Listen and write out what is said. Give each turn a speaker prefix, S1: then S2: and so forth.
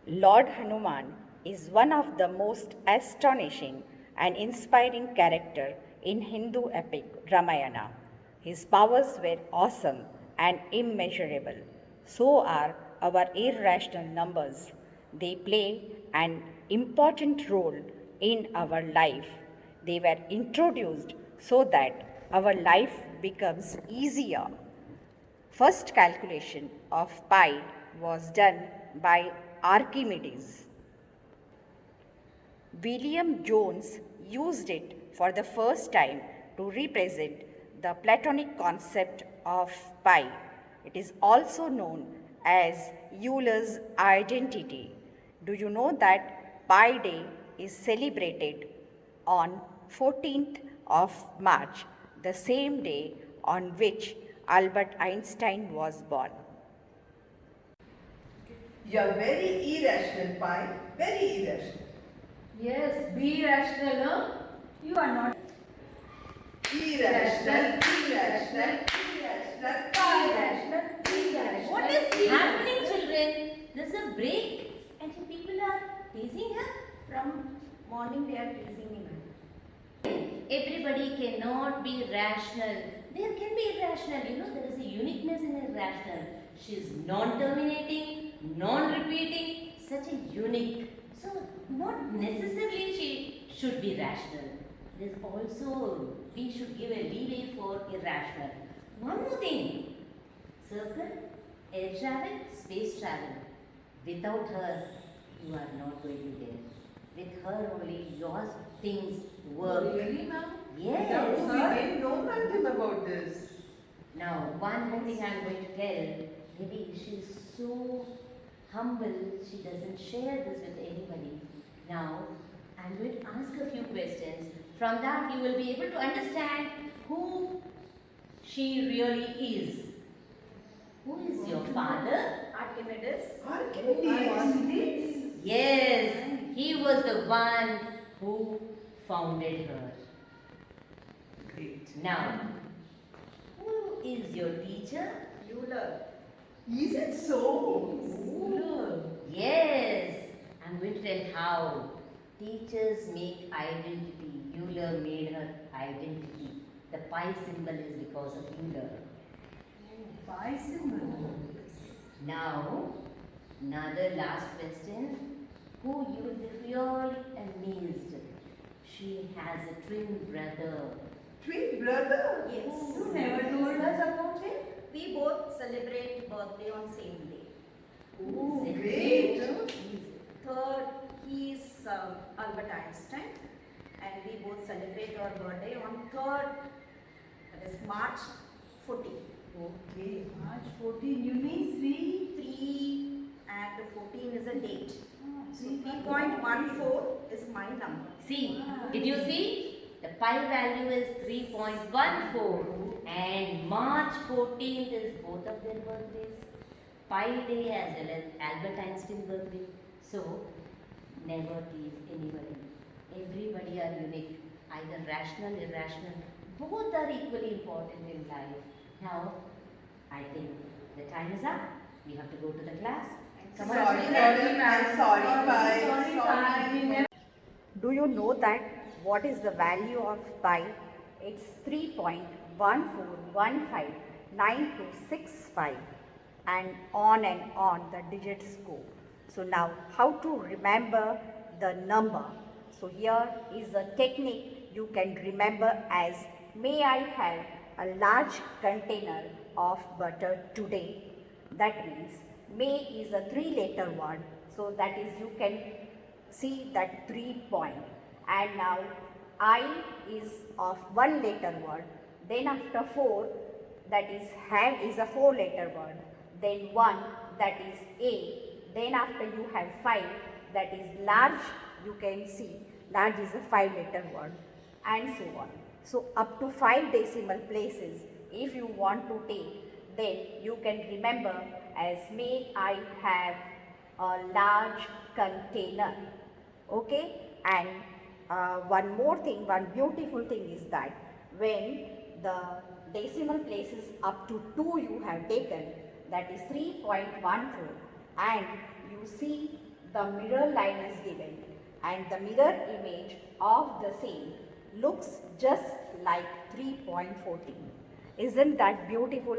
S1: Lord Hanuman is one of the most astonishing and inspiring character in Hindu epic Ramayana. His powers were awesome and immeasurable. So are our irrational numbers. They play an important role in our life. They were introduced so that our life becomes easier. First calculation of pi was done by Archimedes. William Jones used it for the first time to represent the Platonic concept of pi. It is also known as Euler's identity. Do you know that Pi Day is celebrated on 14th of March, the same day on which Albert Einstein was born?
S2: You're very irrational, Pi. Very irrational.
S3: Yes, be rational, huh? You are not
S2: Irrational, irrational, irrational, irrational, irrational.
S4: What is happening, children? There's a break, and you people are teasing her.
S1: From morning they are teasing me.
S4: Everybody cannot be rational. There can be irrational. You know, there is a uniqueness in irrational. She is non-terminating, non-repeating, such a unique. So, not necessarily she should be rational. There's also, we should give a leeway for irrational. One more thing. Circle, air travel, space travel. Without her, you are not going to be there. With her only, your things work.
S3: really, ma'am?
S4: Yes.
S2: No, we didn't know nothing about this.
S4: Now, one more thing I'm going to tell. Maybe she's so humble, she doesn't share this with anybody. Now, I'm going to ask a few questions. From that, you will be able to understand who she really is. Who is your father?
S1: Archimedes.
S2: Archimedes.
S4: Yes, he was the one who founded her.
S2: Great.
S4: Now, who is your teacher?
S1: Euler.
S2: Is it so?
S4: Yes, I'm going to tell how. Teachers make identity. Euler made her identity. The pi symbol is because of Euler.
S3: Pi symbol.
S4: Now, another last question. Who you will be really amazed. She has a twin brother.
S2: Twin brother?
S1: Yes.
S3: You never told us about it?
S1: We both celebrate birthday on same day.
S2: Oh,
S4: Is it
S2: great.
S1: Third, he is Albert Einstein, and we both celebrate our birthday on 3rd, that is March 14.
S2: Okay.
S3: March 14, you mean 3?
S1: 3 and 14 is a date. So
S3: 3.14
S1: 3.14 is my number.
S4: See, did you see? The pi value is 3.14 and March 14th is both of their birthdays. Pi day as well as Albert Einstein birthday. So, never tease anybody. Everybody are unique, either rational, irrational. Both are equally important in life. Now, I think the time is up. We have to go to the class. Come on,
S2: Sorry,
S4: children.
S2: madam. I'm sorry, Pi.
S3: Sorry, Pi. We never.
S1: Do you know that what is the value of pi? It's 3.14159265 and on the digits go. So now how to remember the number? So here is a technique you can remember as may I have a large container of butter today. That means may is a 3-letter word, so that is you can see that 3 point. And now I is of 1-letter word, then after 4 that is have is a 4-letter word, then 1 that is A, then after you have 5 that is large, you can see large is a 5-letter word, and so on. So up to 5 decimal places if you want to take, then you can remember as may I have a large container. Okay, and one more thing, one beautiful thing is that when the decimal places up to 2 you have taken, that is 3.14, and you see the mirror line is given and the mirror image of the same looks just like 3.14. Isn't that beautiful?